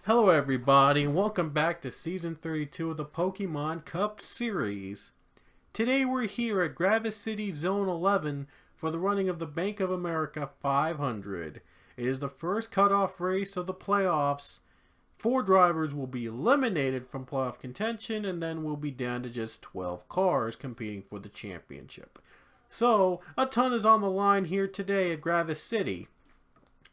Hello everybody, and welcome back to Season 32 of the Pokemon Cup Series. Today we're here at Gravis City Zone 11 for the running of the Bank of America 500. It is the first cutoff race of the playoffs. 4 drivers will be eliminated from playoff contention, and then we'll be down to just 12 cars competing for the championship. So, a ton is on the line here today at Gravis City.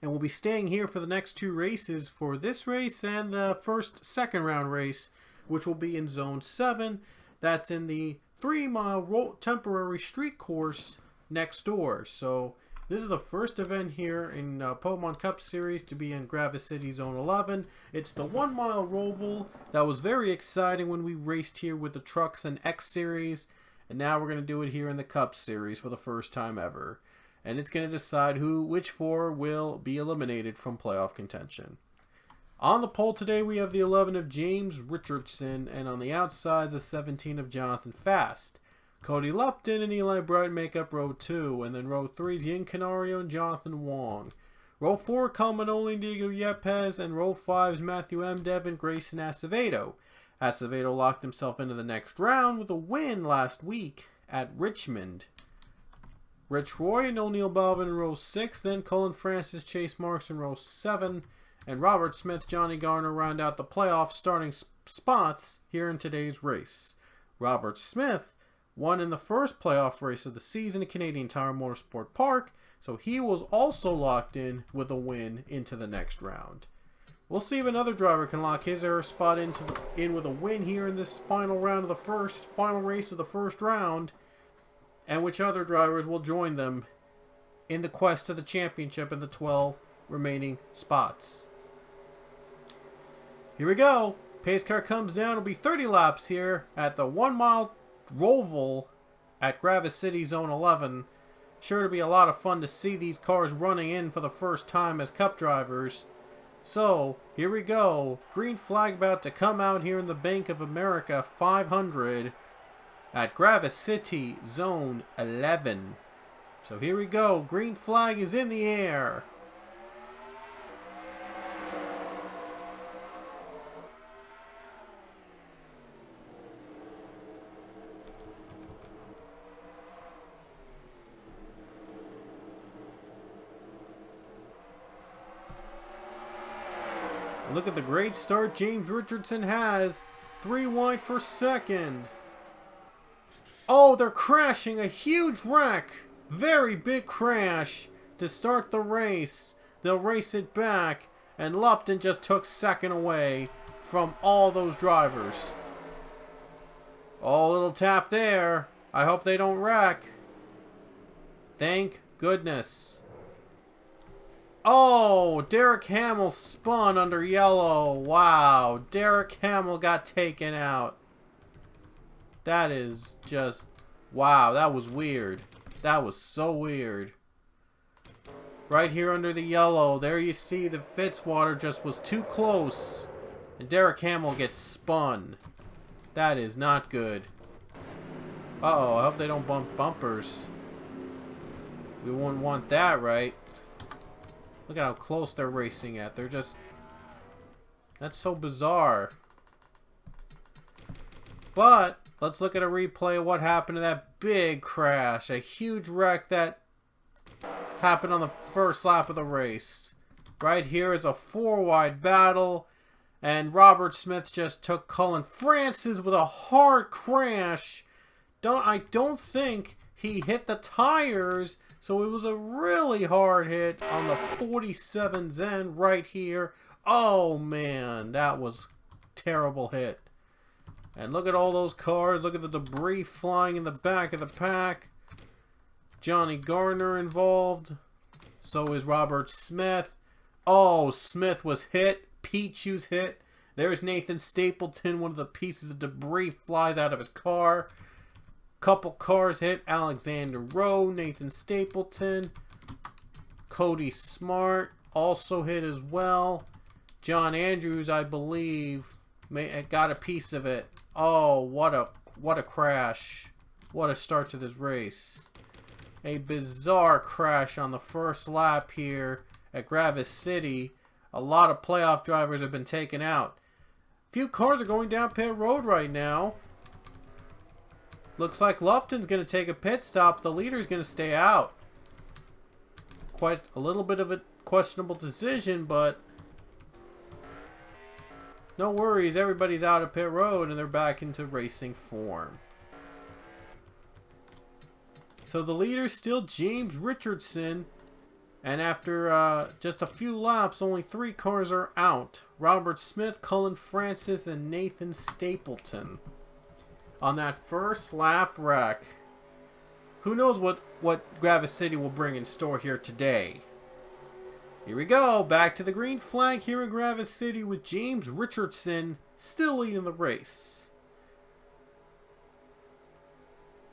And we'll be staying here for the next 2 races, for this race and the second round race, which will be in Zone 7. That's in the 3-mile temporary street course next door. So this is the first event here in Pokemon Cup Series to be in Gravis City Zone 11. It's the 1-mile roval that was very exciting when we raced here with the trucks and X Series. And now we're going to do it here in the Cup Series for the first time ever. And it's going to decide which 4 will be eliminated from playoff contention. On the pole today, we have the 11 of James Richardson, and on the outside, the 17 of Jonathan Fast. Cody Lupton and Eli Bright make up row 2, and then row 3 is Yin Canario and Jonathan Wong. Row 4, Calmanoli and Diego Yepes, and row 5 is Matthew M. Devin, Grayson Acevedo. Acevedo locked himself into the next round with a win last week at Richmond. Rich Roy and O'Neill Balvin in row 6, then Cullen Francis, Chase Marks in row 7, and Robert Smith, Johnny Garner round out the playoff starting spots here in today's race. Robert Smith won in the first playoff race of the season at Canadian Tire Motorsport Park, so he was also locked in with a win into the next round. We'll see if another driver can lock his or her spot in with a win here in this final round of the final race of the first round, and which other drivers will join them in the quest to the championship in the 12 remaining spots. Here we go. Pace car comes down. It'll be 30 laps here at the 1-mile roval at Gravis City Zone 11. Sure to be a lot of fun to see these cars running in for the first time as Cup drivers. So, here we go. Green flag about to come out here in the Bank of America 500. At Gravis City Zone 11. So here we go. Green flag is in the air. Look at the great start James Richardson has. 3 wide for second. Oh, they're crashing. A huge wreck. Very big crash to start the race. They'll race it back. And Lupton just took second away from all those drivers. Oh, little tap there. I hope they don't wreck. Thank goodness. Oh, Derek Hamill spun under yellow. Wow, Derek Hamill got taken out. That is just, wow, that was weird. That was so weird. Right here under the yellow, there you see the Fitzwater just was too close. And Derek Hamill gets spun. That is not good. Uh-oh, I hope they don't bump bumpers. We wouldn't want that, right? Look at how close they're racing at. They're just, that's so bizarre. But let's look at a replay of what happened to that big crash. A huge wreck that happened on the first lap of the race. Right here is a 4-wide battle. And Robert Smith just took Cullen Francis with a hard crash. I don't think he hit the tires. So it was a really hard hit on the 47's end right here. Oh man, that was a terrible hit. And look at all those cars. Look at the debris flying in the back of the pack. Johnny Garner involved. So is Robert Smith. Oh, Smith was hit. Pichu's hit. There's Nathan Stapleton. One of the pieces of debris flies out of his car. Couple cars hit. Alexander Rowe, Nathan Stapleton. Cody Smart also hit as well. John Andrews, I believe, got a piece of it. Oh, what a crash. What a start to this race. A bizarre crash on the first lap here at Gravis City. A lot of playoff drivers have been taken out. Few cars are going down pit road right now. Looks like Lupton's going to take a pit stop. The leader's going to stay out. Quite a little bit of a questionable decision, but no worries. Everybody's out of pit road and they're back into racing form. So the leader's still James Richardson. And after just a few laps, only 3 cars are out. Robert Smith, Cullen Francis, and Nathan Stapleton. On that first lap wreck. Who knows what Gravis City will bring in store here today. Here we go. Back to the green flag here in Gravis City with James Richardson still leading the race.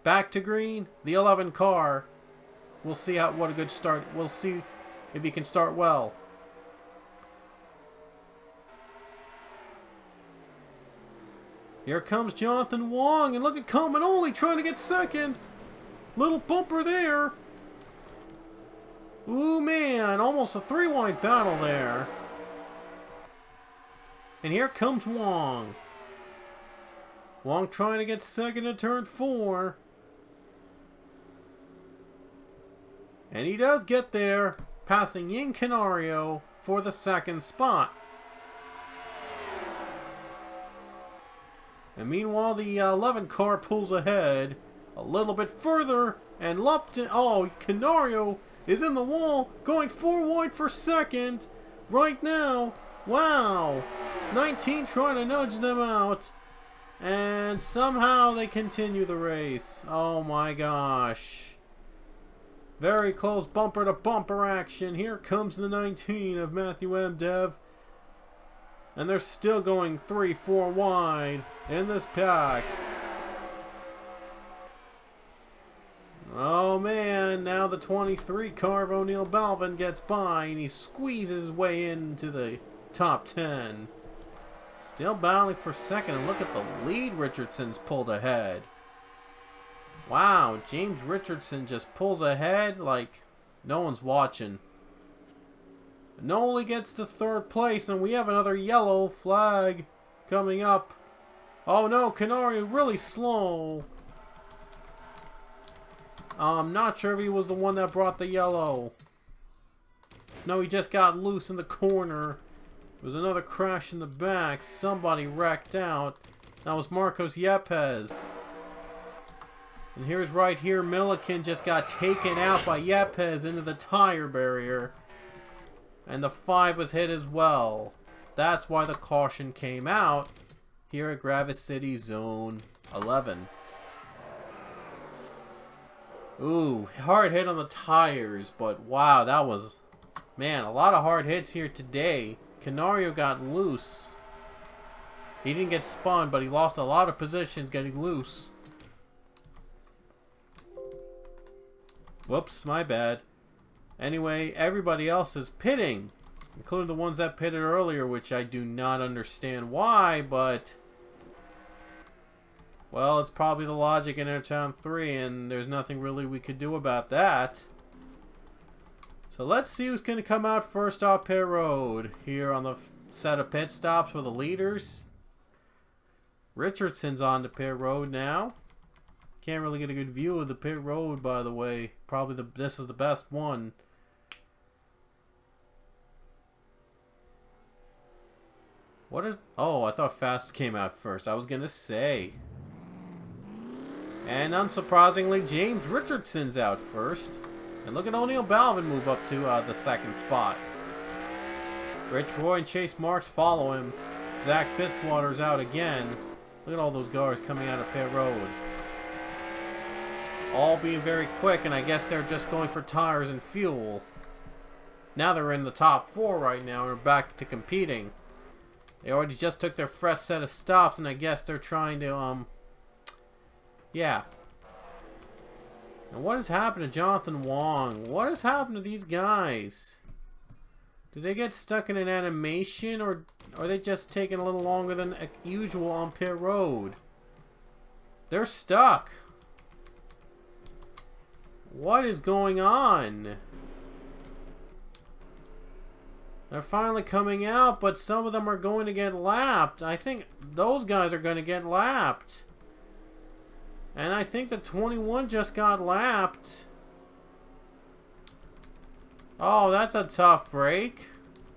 Back to green. The 11 car. We'll see what a good start. We'll see if he can start well. Here comes Jonathan Wong, and look at Coleman only trying to get second. Little bumper there. Ooh, man, almost a 3-wide battle there. And here comes Wong. Wong trying to get second in turn 4. And he does get there, passing Ying Canario for the 2nd spot. And meanwhile, the 11 car pulls ahead a little bit further, and Lupton, oh, Canario is in the wall, going 4 wide for 2nd right now. Wow. 19 trying to nudge them out, and somehow they continue the race. Oh my gosh. Very close bumper to bumper action. Here comes the 19 of Matthew M. Dev. And they're still going 3-4 wide in this pack. Oh man, now the 23 car of O'Neal Balvin gets by and he squeezes his way into the top 10. Still battling for 2nd, and look at the lead Richardson's pulled ahead. Wow, James Richardson just pulls ahead like no one's watching. Noli gets to 3rd place, and we have another yellow flag coming up. Oh no, Canario really slow. I'm not sure if he was the one that brought the yellow. No, he just got loose in the corner. There was another crash in the back. Somebody wrecked out. That was Marcos Yepes. And here's right here, Milliken just got taken out by Yepes into the tire barrier. And the 5 was hit as well. That's why the caution came out here at Gravis City Zone 11. Ooh, hard hit on the tires, but wow, that was, man, a lot of hard hits here today. Canario got loose. He didn't get spun, but he lost a lot of positions getting loose. Whoops, my bad. Anyway, everybody else is pitting, including the ones that pitted earlier, which I do not understand why, but well, it's probably the logic in Airtown 3, and there's nothing really we could do about that. So let's see who's going to come out first off pit road here on the set of pit stops for the leaders. Richardson's on the pit road now. Can't really get a good view of the pit road, by the way. Probably this is the best one. What is... Oh, I thought Fast came out first. I was going to say. And unsurprisingly, James Richardson's out first. And look at O'Neal Balvin move up to the 2nd spot. Rich Roy and Chase Marks follow him. Zach Fitzwater's out again. Look at all those cars coming out of pit road. All being very quick, and I guess they're just going for tires and fuel. Now they're in the top 4 right now and are back to competing. They already just took their fresh set of stops, and I guess they're trying to, yeah. And what has happened to Jonathan Wong? What has happened to these guys? Did they get stuck in an animation, or are they just taking a little longer than usual on pit road? They're stuck. What is going on? They're finally coming out, but some of them are going to get lapped. I think those guys are going to get lapped. And I think the 21 just got lapped. Oh, that's a tough break.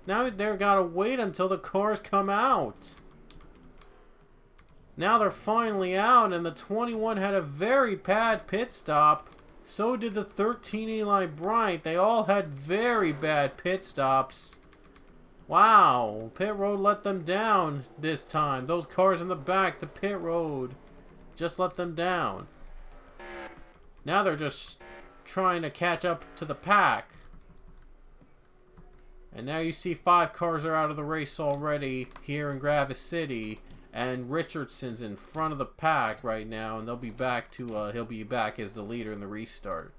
Now they've got to wait until the cars come out. Now they're finally out, and the 21 had a very bad pit stop. So did the 13 Eli Bryant. They all had very bad pit stops. Wow, pit road let them down this time. Those cars in the back, the pit road just let them down. Now they're just trying to catch up to the pack. And now you see 5 cars are out of the race already here in Gravis City. And Richardson's in front of the pack right now, and they'll be back to he'll be back as the leader in the restart.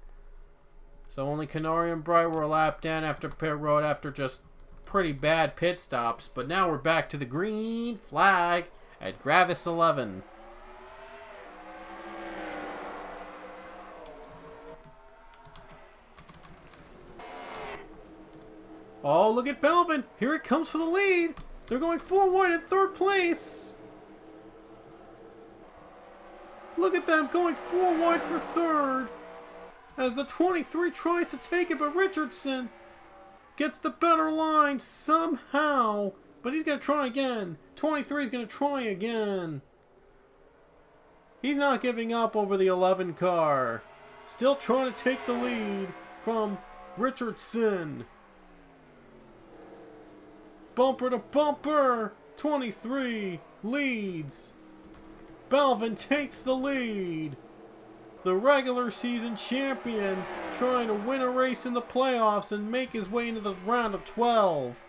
So only Canary and Bright were a lap down after pit road after just pretty bad pit stops. But now we're back to the green flag at Gravis 11. Oh, look at Belvin. Here it comes for the lead. They're going 4-1 in 3rd place. Look at them going 4-1 for 3rd. As the 23 tries to take it, but Richardson gets the better line somehow. But he's going to try again. 23 is going to try again. He's not giving up over the 11 car. Still trying to take the lead from Richardson. Bumper to bumper, 23 leads. Belvin takes the lead. The regular season champion trying to win a race in the playoffs and make his way into the round of 12.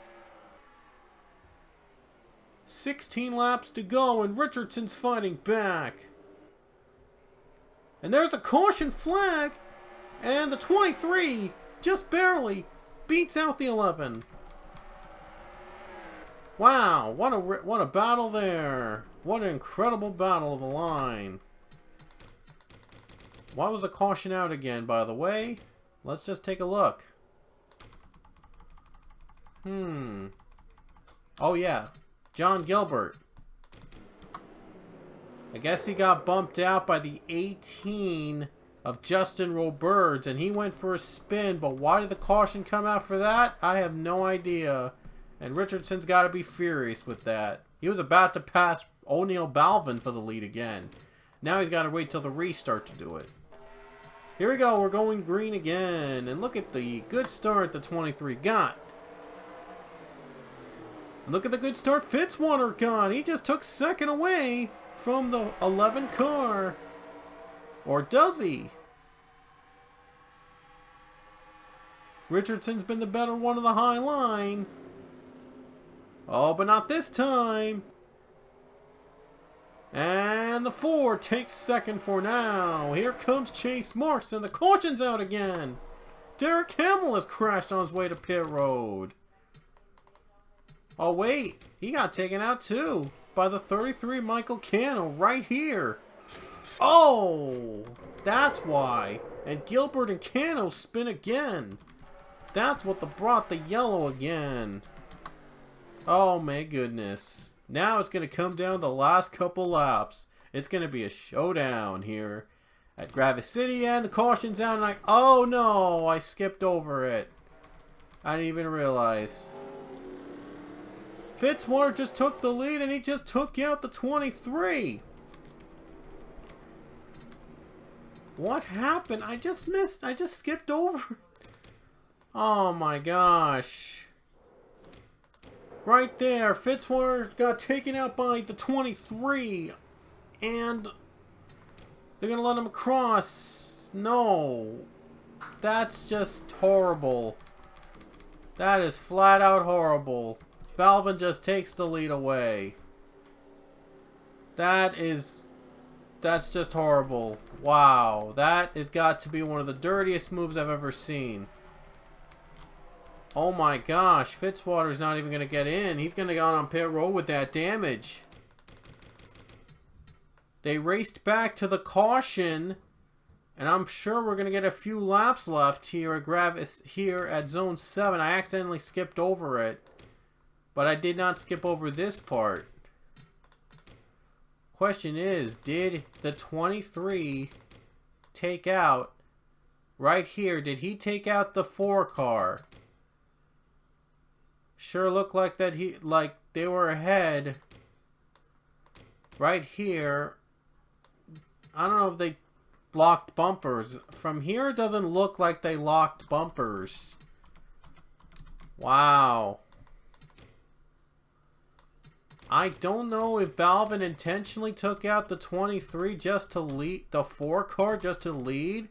16 laps to go and Richardson's fighting back. And there's a caution flag. And the 23 just barely beats out the 11. Wow, what a battle there. What an incredible battle of the line. Why was the caution out again, by the way? Let's just take a look. Oh yeah, John Gilbert. I guess he got bumped out by the 18 of Justin Roberts, and he went for a spin, but why did the caution come out for that? I have no idea. And Richardson's got to be furious with that. He was about to pass O'Neal Balvin for the lead again. Now he's got to wait till the restart to do it. Here we go. We're going green again. And look at the good start the 23 got. And look at the good start Fitzwater got. He just took 2nd away from the 11 car. Or does he? Richardson's been the better one of the high line. Oh, but not this time. And the 4 takes 2nd for now. Here comes Chase Marks, and the caution's out again. Derek Hamill has crashed on his way to pit road. Oh, wait. He got taken out, too, by the 33 Michael Cano right here. Oh, that's why. And Gilbert and Cano spin again. That's what brought the yellow again. Oh my goodness. Now it's going to come down the last couple laps. It's going to be a showdown here at Gravis City, and the caution's out, and oh no, I skipped over it. I didn't even realize. Fitzwater just took the lead, and he just took out the 23. What happened? I just missed. I just skipped over. Oh my gosh. Right there, Fitzwater got taken out by the 23, and they're going to let him across. No. That's just horrible. That is flat out horrible. Balvin just takes the lead away. That's just horrible. Wow. That has got to be one of the dirtiest moves I've ever seen. Oh my gosh, Fitzwater's not even going to get in. He's going to go on pit road with that damage. They raced back to the caution, and I'm sure we're going to get a few laps left here at Gravis, here at Zone 7. I accidentally skipped over it. But I did not skip over this part. Question is, did the 23 take out, right here, did he take out the 4 car? Sure looked like that they were ahead. Right here. I don't know if they locked bumpers. From here, it doesn't look like they locked bumpers. Wow. I don't know if Balvin intentionally took out the 23 just to lead, the 4 car just to lead.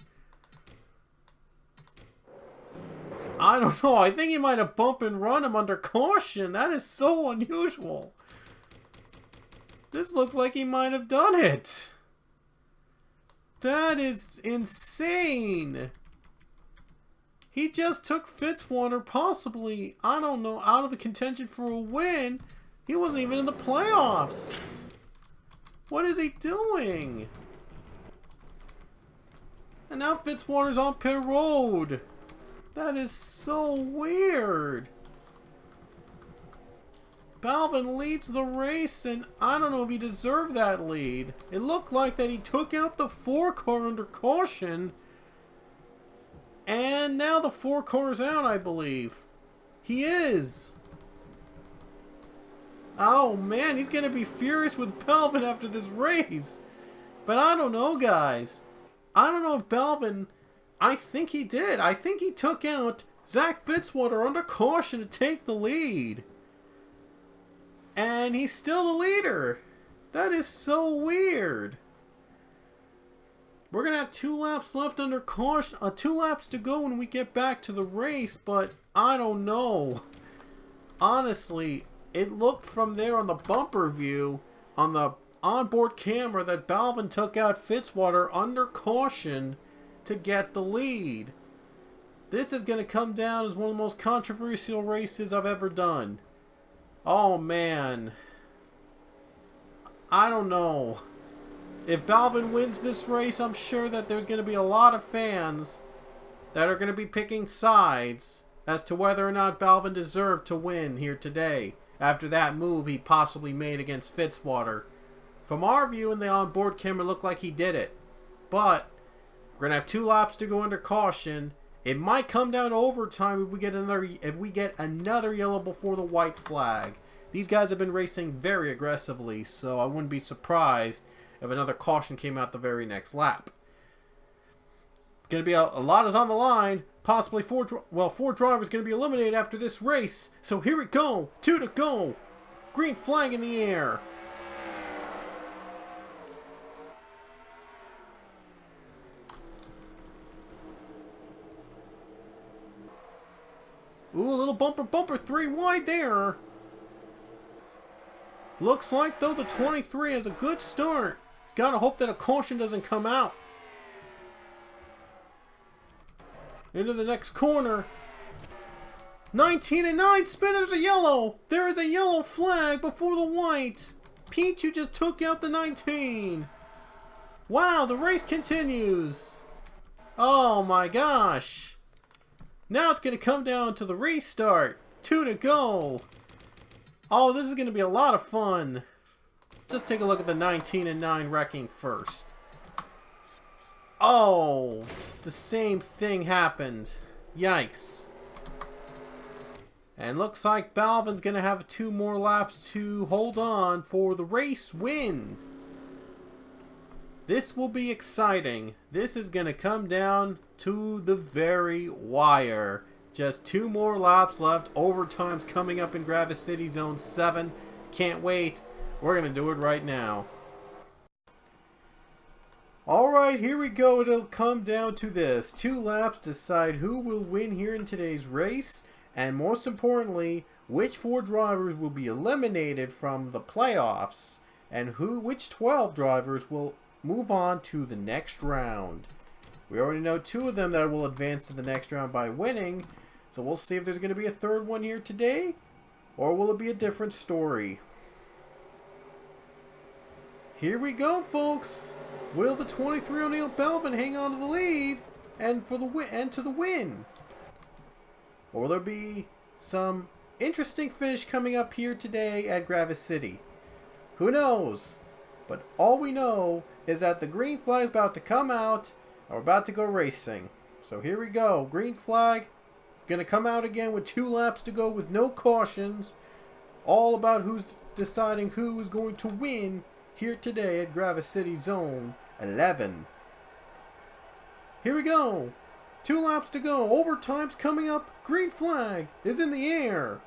I don't know. I think he might have bump and run him under caution. That is so unusual. This looks like he might have done it. That is insane. He just took Fitzwater possibly, I don't know, out of the contention for a win. He wasn't even in the playoffs. What is he doing? And now Fitzwater's on pit road. That is so weird. Balvin leads the race, and I don't know if he deserved that lead. It looked like that he took out the 4 car under caution. And now the 4 car's out, I believe. He is. Oh man, he's going to be furious with Balvin after this race. But I don't know, guys. I don't know if Balvin... I think he did. I think he took out Zach Fitzwater under caution to take the lead. And he's still the leader. That is so weird. We're going to have 2 laps left under caution. 2 laps to go when we get back to the race. But I don't know. Honestly... It looked from there on the bumper view, on the onboard camera, that Balvin took out Fitzwater under caution to get the lead. This is going to come down as one of the most controversial races I've ever done. Oh, man. I don't know. If Balvin wins this race, I'm sure that there's going to be a lot of fans that are going to be picking sides as to whether or not Balvin deserved to win here today. After that move he possibly made against Fitzwater. From our view in the onboard camera, it looked like he did it. But we're gonna have 2 laps to go under caution. It might come down to overtime if we get another yellow before the white flag. These guys have been racing very aggressively, so I wouldn't be surprised if another caution came out the very next lap. Gonna be a lot is on the line. Possibly 4 drivers going to be eliminated after this race. So here we go. 2 to go. Green flag in the air. Ooh, a little bumper 3 wide there. Looks like, though, the 23 has a good start. He's got to hope that a caution doesn't come out. Into the next corner. 19 and 9. There's a yellow. There is a yellow flag before the white. Pete, you just took out the 19. Wow, the race continues. Oh my gosh. Now it's going to come down to the restart. 2 to go. Oh, this is going to be a lot of fun. Let's just take a look at the 19 and 9 wrecking first. Oh, the same thing happened. Yikes. And looks like Balvin's going to have 2 more laps to hold on for the race win. This will be exciting. This is going to come down to the very wire. Just 2 more laps left. Overtime's coming up in Gravis City Zone 7. Can't wait. We're going to do it right now. Alright, here we go. It'll come down to this. 2 laps decide who will win here in today's race. And most importantly, which 4 drivers will be eliminated from the playoffs. And which 12 drivers will move on to the next round. We already know 2 of them that will advance to the next round by winning. So we'll see if there's going to be a 3rd one here today. Or will it be a different story? Here we go, folks. Will the 23 O'Neil Balvin hang on to the lead and to the win? Or will there be some interesting finish coming up here today at Gravis City. Who knows? But all we know is that the green flag is about to come out and we're about to go racing. So here we go. Green flag going to come out again with 2 laps to go with no cautions. All about who's deciding who is going to win here today at Gravis City Zone 11. Here we go. 2 laps to go. Overtime's coming up. Green flag is in the air.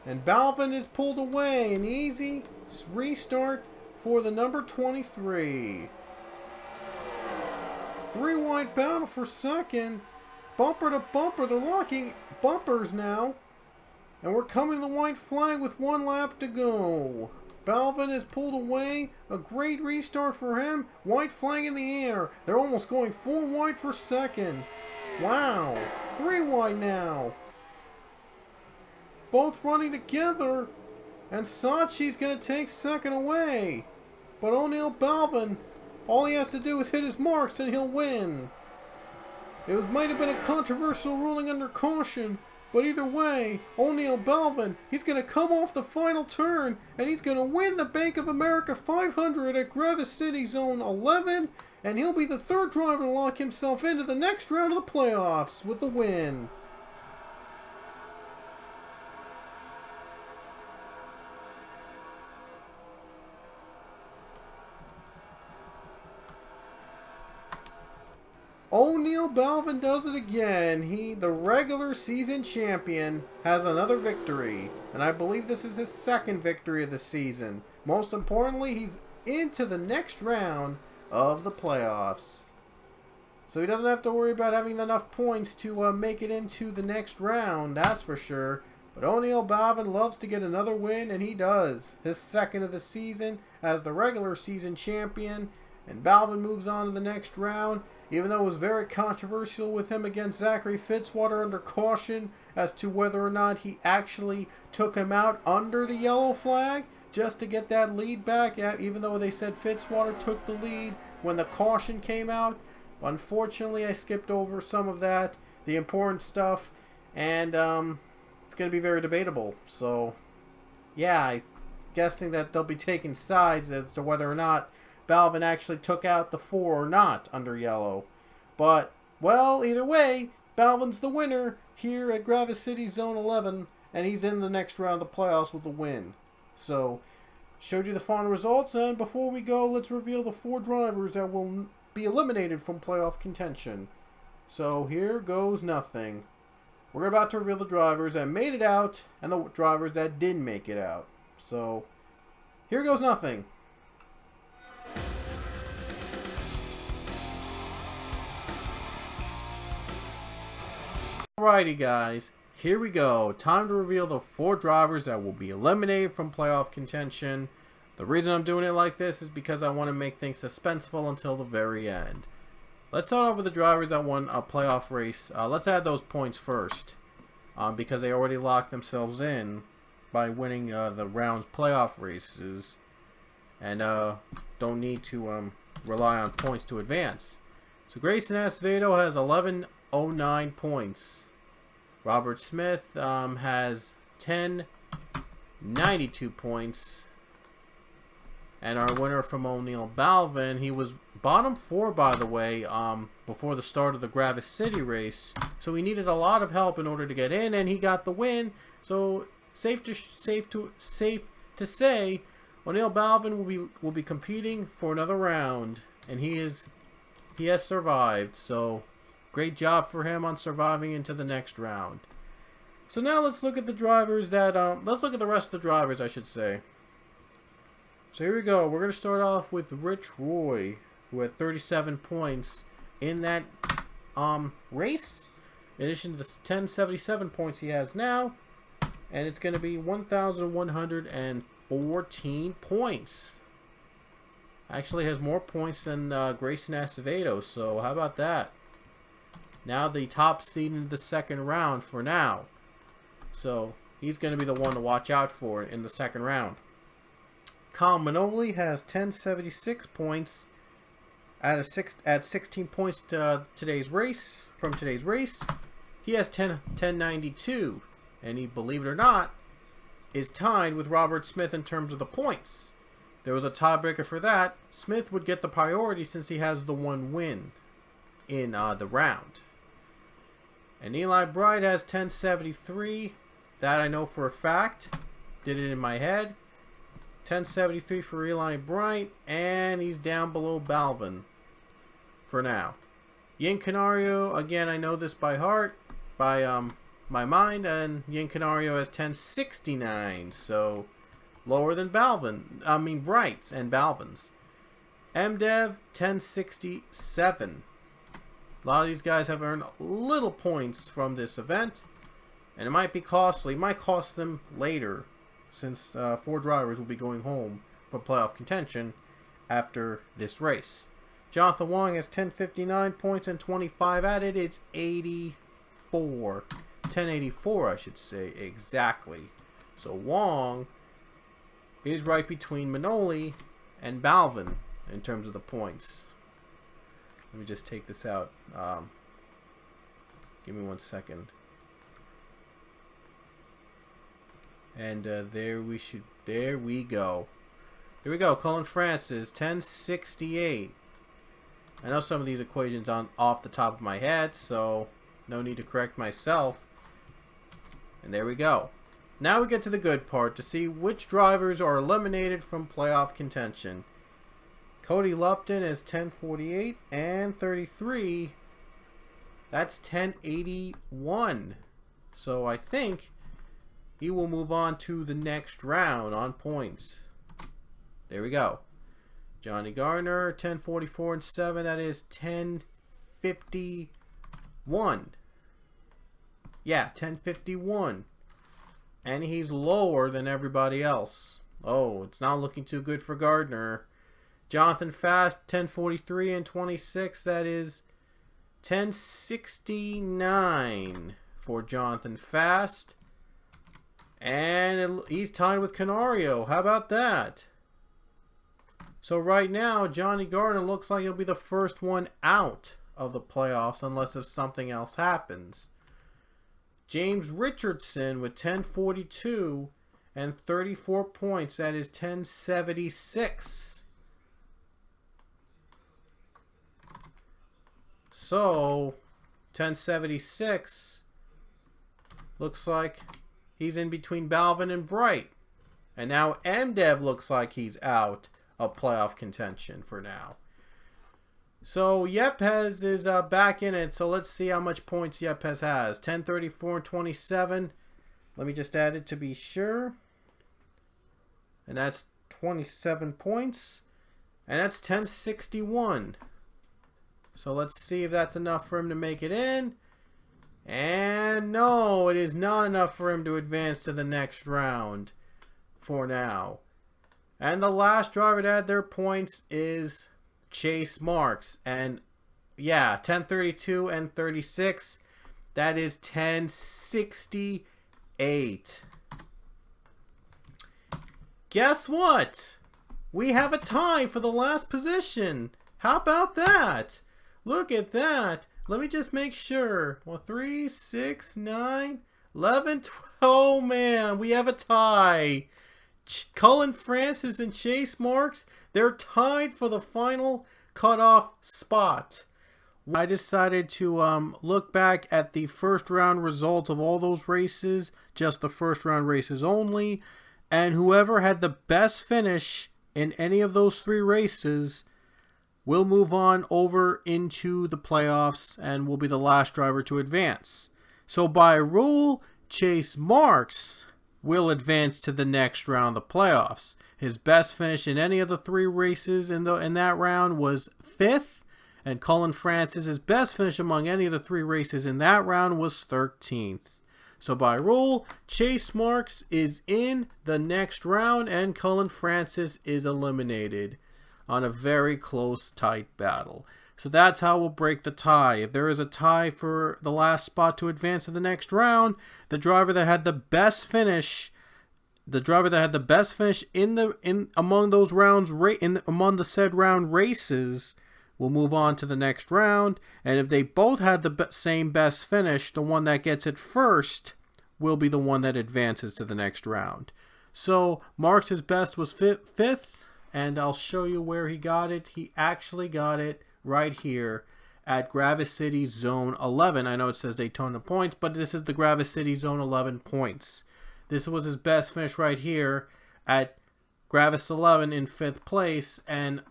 And Balvin is pulled away. An easy restart for the number 23. 3 wide battle for second. Bumper to bumper. They're locking bumpers now. And we're coming to the white flag with 1 lap to go. Balvin is pulled away. A great restart for him. White flag in the air. They're almost going 4 wide for second. Wow. 3 wide now. Both running together, and Sachi's going to take second away. But O'Neal Balvin, all he has to do is hit his marks and he'll win. It might have been a controversial ruling under caution, but either way, O'Neal Balvin, he's going to come off the final turn, and he's going to win the Bank of America 500 at Gravis City Zone 11, and he'll be the 3rd driver to lock himself into the next round of the playoffs with the win. O'Neal Balvin does it again. He, the regular season champion, has another victory. And I believe this is his 2nd victory of the season. Most importantly, he's into the next round of the playoffs. So he doesn't have to worry about having enough points to make it into the next round, that's for sure. But O'Neal Balvin loves to get another win, and he does. His 2nd of the season as the regular season champion. And Balvin moves on to the next round. Even though it was very controversial with him against Zachary Fitzwater under caution as to whether or not he actually took him out under the yellow flag just to get that lead back, even though they said Fitzwater took the lead when the caution came out. Unfortunately, I skipped over some of that, the important stuff, and it's going to be very debatable. So, yeah, I'm guessing that they'll be taking sides as to whether or not Balvin actually took out the 4 or not under yellow. But, well, either way, Balvin's the winner here at Gravis City Zone 11, and he's in the next round of the playoffs with a win. So, showed you the final results, and before we go, let's reveal the 4 drivers that will be eliminated from playoff contention. So, here goes nothing. We're about to reveal the drivers that made it out and the drivers that didn't make it out. So, here goes nothing. Alrighty guys, here we go. Time to reveal the 4 drivers that will be eliminated from playoff contention. The reason I'm doing it like this is because I want to make things suspenseful until the very end. Let's start off with the drivers that won a playoff race. Let's add those points first, because they already locked themselves in by winning the round's playoff races, and don't need to rely on points to advance. So Grayson Acevedo has 1109 points. Robert Smith has 1092 points. And our winner from O'Neal Balvin, he was bottom 4, by the way, before the start of the Gravis City race. So he needed a lot of help in order to get in, and he got the win. So safe to say, O'Neal Balvin will be competing for another round, and he has survived. So great job for him on surviving into the next round. So now let's look at the drivers that let's look at the rest of the drivers, I should say. So here we go. We're going to start off with Rich Roy, who had 37 points in that race, in addition to the 1077 points he has now. And it's going to be 1,114 points. Actually has more points than Grayson Acevedo, so how about that? Now the top seed in the 2nd round for now. So he's going to be the one to watch out for in the 2nd round. Colin Manoli has 1076 points at 16 points to today's race. From today's race, he has 1092, and he, believe it or not, is tied with Robert Smith in terms of the points. There was a tiebreaker for that. Smith would get the priority since he has the one win in the round. And Eli Bright has 1073. That I know for a fact. Did it in my head. 1073 for Eli Bright, and he's down below Balvin for now. Yin Canario, again, I know this by heart, by my mind, and Yin Canario has 1069, so lower than Bright's and Balvin's. MDev 1067. A lot of these guys have earned little points from this event, and it might be costly. It might cost them later, since 4 drivers will be going home for playoff contention after this race. Jonathan Wong has 1059 points and 25 added. It's 84. 1084, I should say, exactly. So Wong is right between Manoli and Balvin in terms of the points. Let me just take this out. Give me 1 second. And there we go. Here we go. Colin Francis, 1068. I know some of these equations off the top of my head, so no need to correct myself. And there we go. Now we get to the good part to see which drivers are eliminated from playoff contention. Cody Lupton is 1048 and 33. That's 1081. So I think he will move on to the next round on points. There we go. Johnny Garner, 1044 and 7. That is 1051. Yeah, 1051. And he's lower than everybody else. Oh, it's not looking too good for Gardner. Jonathan Fast, 1043 and 26. That is 1069 for Jonathan Fast. And he's tied with Canario. How about that? So right now, Johnny Gardner looks like he'll be the first one out of the playoffs unless if something else happens. James Richardson with 1042 and 34 points. That is 1076. So, 1076 looks like he's in between Balvin and Bright. And now MDev looks like he's out of playoff contention for now. So Yepes is back in it. So let's see how much points Yepes has. 1034 and 27. Let me just add it to be sure. And that's 27 points. And that's 1061. So let's see if that's enough for him to make it in. And no, it is not enough for him to advance to the next round for now. And the last driver to add their points is Chase Marks. And yeah, 1032 and 36. That is 1068. Guess what? We have a tie for the last position. How about that? Look at that. Let me just make sure. Well, 3, 6, 9, 11, 12. Oh, man. We have a tie. Colin Francis and Chase Marks, they're tied for the final cutoff spot. I decided to look back at the first round results of all those races, just the first round races only, and whoever had the best finish in any of those 3 races will move on over into the playoffs and will be the last driver to advance. So by rule, Chase Marks will advance to the next round of the playoffs. His best finish in any of the 3 races in that round was 5th, and Colin Francis' best finish among any of the 3 races in that round was 13th. So by rule, Chase Marks is in the next round and Colin Francis is eliminated on a very close, tight battle. So that's how we'll break the tie. If there is a tie for the last spot to advance to the next round, the driver that had the best finish the driver that had the best finish among those rounds, among the said round races, will move on to the next round. And if they both had the same best finish, the one that gets it first will be the one that advances to the next round. So Marks' best was fifth, and I'll show you where he got it. He actually got it right here at Gravis City Zone 11. I know it says Daytona points, but this is the Gravis City Zone 11 points. This was his best finish right here at Gravis 11 in 5th place, and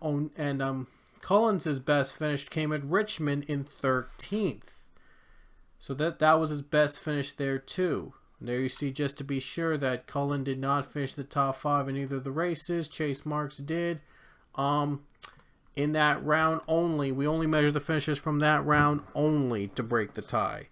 Collins' best finish came at Richmond in 13th. So that was his best finish there too. And there you see, just to be sure, that Cullen did not finish the top 5 in either of the races. Chase Marks did. In that round only, we only measure the finishes from that round only to break the tie.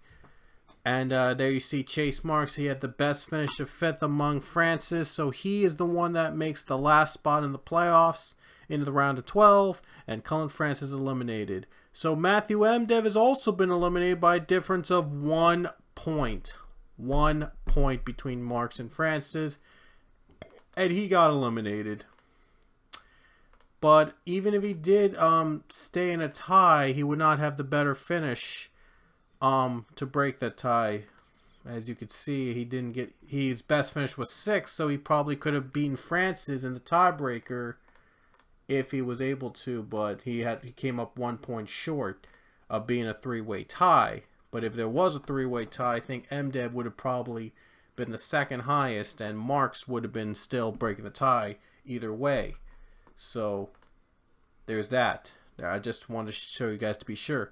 And there you see Chase Marks. He had the best finish of 5th among Francis. So he is the one that makes the last spot in the playoffs into the round of 12. And Cullen Francis is eliminated. So Matthew Mdev has also been eliminated by a difference of 1 point. 1 point between Marks and Francis. And he got eliminated. But even if he did stay in a tie, he would not have the better finish to break that tie. As you could see, he didn't get, his best finish was 6th, so he probably could have beaten Francis in the tiebreaker if he was able to, but he came up 1 point short of being a 3-way tie. But if there was a 3-way tie, I think Mdev would have probably been the second highest, and Marks would have been still breaking the tie either way. So there's that. I just wanted to show you guys to be sure.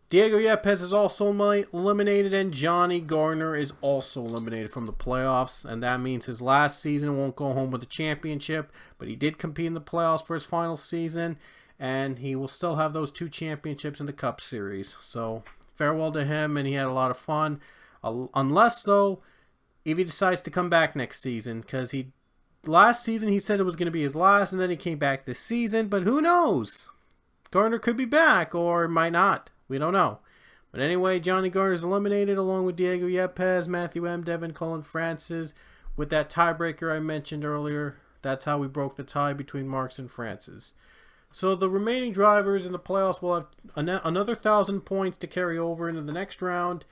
Diego Yepes is also eliminated, and Johnny Garner is also eliminated from the playoffs, and that means his last season won't go home with a championship, but he did compete in the playoffs for his final season, and he will still have those 2 championships in the Cup Series. So farewell to him, and he had a lot of fun. Unless, though, if he decides to come back next season, because last season he said it was going to be his last, and then he came back this season, but who knows? Garner could be back, or might not. We don't know. But anyway, Johnny Garner is eliminated along with Diego Yepes, Matthew Mdev, Cullen Francis. With that tiebreaker I mentioned earlier, that's how we broke the tie between Marks and Francis. So the remaining drivers in the playoffs will have another 1,000 points to carry over into the next round,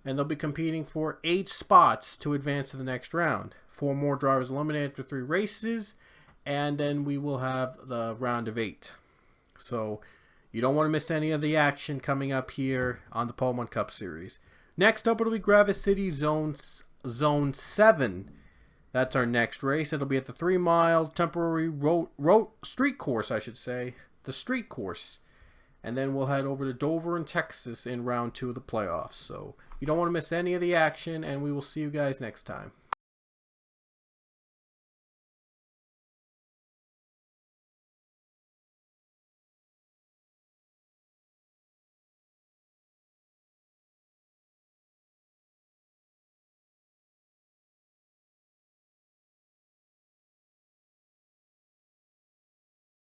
and they'll be competing for 8 spots to advance to the next round. 4 more drivers eliminated after 3 races, and then we will have the round of 8. So you don't want to miss any of the action coming up here on the Pokemon Cup Series. Next up, it'll be Gravis City Zone 7. That's our next race. It'll be at the 3-mile temporary street course, I should say. The street course. And then we'll head over to Dover in Texas in round 2 of the playoffs. So you don't want to miss any of the action, and we will see you guys next time.